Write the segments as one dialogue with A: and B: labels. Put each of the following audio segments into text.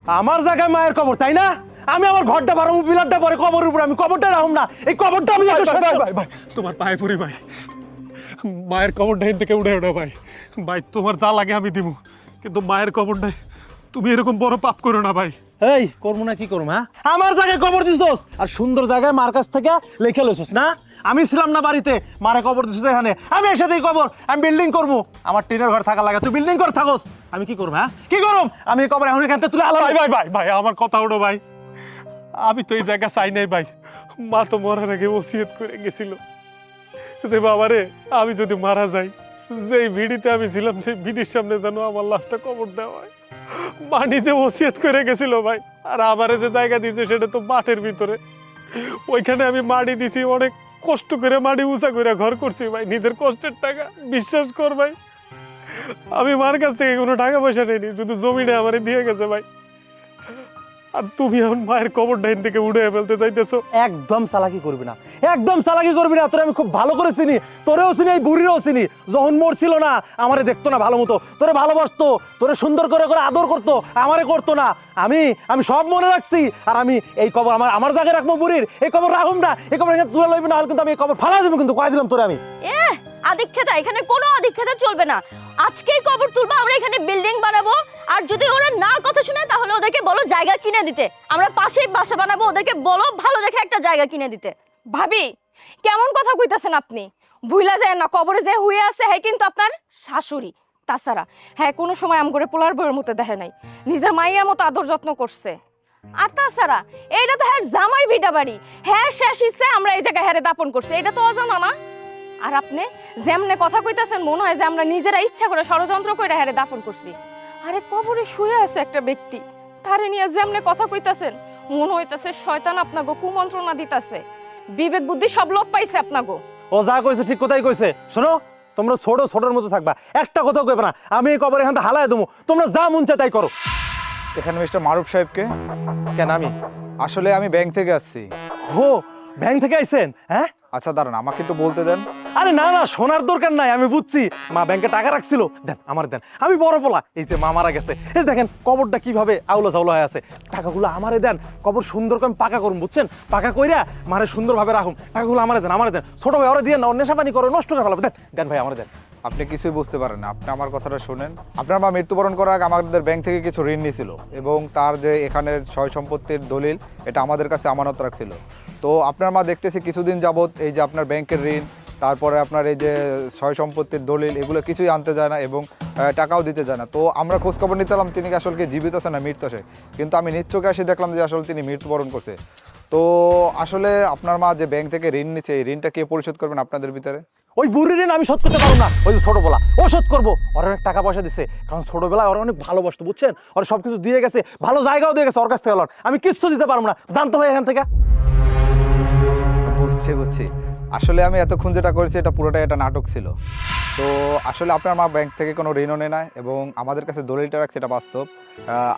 A: আমার জায়গায় মায়ের কবর, তাই না? আমি আমার ঘরটা বাড়াবো, বিলারটা পরে কবরের উপর, আমি কবরটা রাখুম না। এই কবরটা আমি
B: ভাই তোমার পায়ে পড়ি ভাই, মায়ের কবরটা এখান থেকে উঠে ওঠা ভাই। ভাই তোমার যা লাগে আমি দিব, কিন্তু মায়ের কবরটাই তুমি এরকম বড় পাপ করো না ভাই।
A: এই করবো না কি করবো? হ্যাঁ, আমার জায়গায় কবর দিছস আর সুন্দর জায়গায় মার কাছ থেকে লিখে লইছস না? আমি ছিলাম না বাড়িতে, মারে কবর দিছস এখানে, আমি এর সাথেই কবর, আমি বিল্ডিং করবো। আমার টিনের ঘর থাকা লাগে, তুই বিল্ডিং করে থাকস, আমি কি করবো? হ্যাঁ কি করব? আমি এই কবর এখন এখান থেকে তুলে আলাদা।
B: ভাই ভাই ভাই ভাই আমার কথা ওঠো ভাই, আমি তো এই জায়গা চাই নাই ভাই। মা তো মরার আগে ওসিয়ত করে গেছিল যে বাবারে আমি যদি মারা যাই, যেই ভিডিতে আমি ছিলাম সেই ভিডির সামনে যেন আমার লাশটা কবর দেওয়া হয়। মা নিজে ওসিয়ত করে গেছিল ভাই, আর আমারে যে জায়গা দিয়েছে সেটা তো মাঠের ভিতরে। ওইখানে আমি মাটি দিছি, অনেক কষ্ট করে মাটি উঁচা করে ঘর করছি ভাই, নিজের কষ্টের টাকা। বিশ্বাস কর ভাই, আমি মার কাছ থেকে কোনো টাকা পয়সা নেইনি, শুধু জমিটা আমারে দিয়ে গেছে ভাই। আর তুমি এখন মায়ের কবর ডাইন থেকে উঠে ফেলতে চাইতেছো?
A: একদম চালাকি করবি না, একদম চালাকি করবি না। তোরে আমি খুব ভালো করে চিনি, তোরেও চিনি, এই বুড়িরও চিনি। যখন মরছিল না আমারে দেখতো না ভালো মতো, তোরে ভালোবাসতো, তোরে সুন্দর করে করে আদর করতো, আমারে করতো না। আমি আমি সব মনে রাখছি। আর আমি এই কবর আমার জায়গায় রাখবো, বুড়ির এই কবর রাখুম না, এই কবর এখানে তুলে লইবি না, কিন্তু আমি এই কবর ফালা দেবো, কিন্তু কয়ে দিলাম তোরে আমি।
C: আদিক্ষেতা, এখানে কোনো আদিক্ষেতা চলবে না। আজকেই কবর তুলবো, আমরা এখানে বিল্ডিং বানাবো। আর যদি ওরা না কথা শুনে তাহলে ওদেরকে বলো জায়গা কিনে দিতে, আমরা পাশেই বাসা বানাবো। ওদেরকে বলো ভালো দেখে একটা জায়গা কিনে দিতে।
D: ভাবি কেমন কথা কইতাছেন আপনি? ভুইলা যায় না, কবরে যে হুয়ে আছে হ্যাঁ কিন্তু আপনার শাশুড়ি। তাছাড়া হ্যাঁ কোনো সময় আম করে পোলার বইয়ের মতো দেখে নাই, নিজের মাইয়ার মতো আদর যত্ন করছে। আর তাছাড়া এইটা তো হ্যাঁ জামাই ভিটা বাড়ি, হ্যাঁ শেষ ইচ্ছে আমরা এই জায়গায় হ্যাঁ দাপন করছে, এটা তো অজানা না। আর আপনি যেমনে কথা কইতাছেন মনে হয় যে আমরা নিজেরা ইচ্ছা করে ষড়যন্ত্র করে হ্যাঁ দাফন করছি। আরে কবরে শুয়ে আছে একটা ব্যক্তি, তারে নিয়ে যেমনে কথা কইতাছেন মনে হইতাছে শয়তান আপনাগো কুমন্ত্রণা দিতাছে। বিবেক বুদ্ধি সব লোপ পাইছে আপনাগো।
A: ও যা কইছে ঠিক কথাই কইছে। শোনো, তোমরা ছোট ছোটর মতো থাকবা, একটা কথা কইবে না। আমি এই কবর এখান থেকে হালায় দেবো, তোমরা যা মন চায় তাই করো।
E: এখানে মিস্টার মারুফ সাহেবকে?
A: কেন আমি?
E: আসলে আমি ব্যাংক থেকে আসছি।
A: ও ব্যাংক থেকে আইছেন? হ্যাঁ
E: আচ্ছা দাঁড়ান, আমাকে একটু বলতে দেন।
A: আরে না না, শোনার দরকার নাই, আমি বুঝছি। মা ব্যাংকে টাকা রাখছিল, দেন আমার দেন, আমি বড় পোলা। এই যে মা মারা গেছে, এই দেখেন কবরটা কিভাবে আউলা চাউলা হয়ে আছে। টাকাগুলো আমারে দেন, কবর সুন্দর করে আমি পাকা করুন, বুঝছেন? পাকা কইরা মারে সুন্দরভাবে রাখুন। টাকাগুলো আমারে দেন, আমারে দেন। ছোট ভাই ওরা দিয়ে না, নেশা পানি করে নষ্ট করে ফেলাবে। দেন দেন ভাই, আমারে দেন।
E: আপনি কিছুই বুঝতে পারেন না, আপনি আমার কথাটা শুনেন। আপনার মা মৃত্যুবরণ করার আগে আমাদের ব্যাংক থেকে কিছু ঋণ নিয়েছিল, এবং তার যে এখানের সয় সম্পত্তির দলিল এটা আমাদের কাছে আমানত রাখছিল। তো আপনার মা দেখতেছি কিছুদিন যাবত এই যে আপনার ব্যাংকের ঋণ, তারপরে আপনার এই যে সয় সম্পত্তির দলিল, এগুলো কিছুই আনতে যায় না এবং টাকাও দিতে যায় না। তো আমরা খোঁজখবর নিতেলাম তিনি কি আসলে জীবিত আছে না মৃত আছে, কিন্তু আমি নিজ চোখে এসে দেখলাম যে আসলে তিনি মৃত্যুবরণ করছে। তো আসলে আপনার মা যে ব্যাংক থেকে ঋণ নিচ্ছে, এই ঋণটা কে পরিশোধ করবেন আপনাদের ভিতরে?
A: ওই বুড়ির ঋণ আমি শোধ করতে পারবো না, ওই যে ছোটবেলা ও শোধ করবো। ওর অনেক টাকা পয়সা দিচ্ছে, কারণ ছোটবেলায় ওরা অনেক ভালোবাসতো, বুঝছেন? ওরা সবকিছু দিয়ে গেছে, ভালো জায়গাও দিয়ে গেছে ওর কাছ থেকে। আমি কিচ্ছু দিতে পারবো না, জানতো ভাই এখান থেকে।
E: বুঝছি বুঝছি, আসলে আমি এতক্ষণ যেটা করেছি এটা পুরোটাই একটা নাটক ছিল। তো আসলে আপনার মা ব্যাংক থেকে কোনো ঋণও নেয় না, এবং আমাদের কাছে দলিলটা রাখছে, এটা বাস্তব।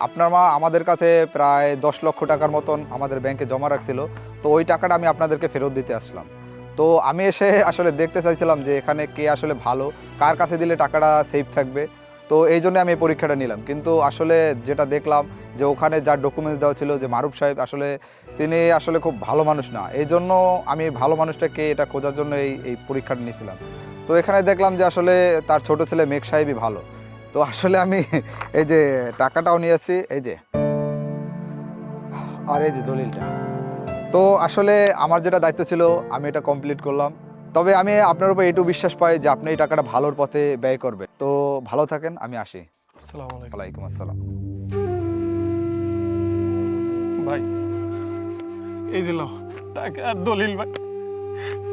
E: আপনার মা আমাদের কাছে প্রায় 10 লক্ষ টাকার মতন আমাদের ব্যাংকে জমা রাখছিল। তো ওই টাকাটা আমি আপনাদেরকে ফেরত দিতে আসলাম। তো আমি এসে আসলে দেখতে চাইছিলাম যে এখানে কে আসলে ভালো, কার কাছে দিলে টাকাটা সেফ থাকবে। তো এই জন্য আমি এই পরীক্ষাটা নিলাম, কিন্তু আসলে যেটা দেখলাম যে ওখানে যার ডকুমেন্টস দেওয়া ছিল যে মারুফ সাহেব, আসলে তিনি আসলে খুব ভালো মানুষ না। এই জন্য আমি ভালো মানুষটাকে এটা খোঁজার জন্য এই পরীক্ষাটা নিয়েছিলাম। তো এখানে দেখলাম যে আসলে তার ছোট ছেলে মেঘ সাহেবই ভালো। তো আসলে আমি এই যে টাকাটাও নিয়েছি, এই যে, আর এই যে দলিলটা। তো আসলে আমার যেটা দায়িত্ব ছিল আমি এটা কমপ্লিট করলাম। তবে আমি আপনার উপর এইটুকু বিশ্বাস পাই যে আপনি এই টাকাটা ভালোর পথে ব্যয় করবেন। তো ভালো থাকেন, আমি আসি।
B: আসসালামু আলাইকুম।
E: ওয়ালাইকুম আসসালাম।
B: ভাই এই যে লাও টাকা আর দলিল ভাই,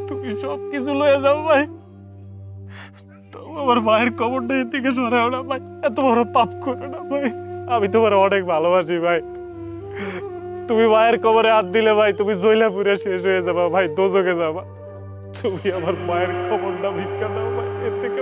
B: তুমি সব কিছু লয়ে যাও ভাই। তো আমার মায়ের কবরটা এর থেকে সরাও না ভাই, এত বড় পাপ করো না ভাই। আমি তোমার অনেক ভালোবাসি ভাই। তুমি মায়ের কবরে হাত দিলে ভাই তুমি জয়লা পুরে শেষ হয়ে যাবা ভাই, দোজকে যাবা। তুমি আমার মায়ের কবরটা ভিক্ষা দাও ভাই, এর থেকে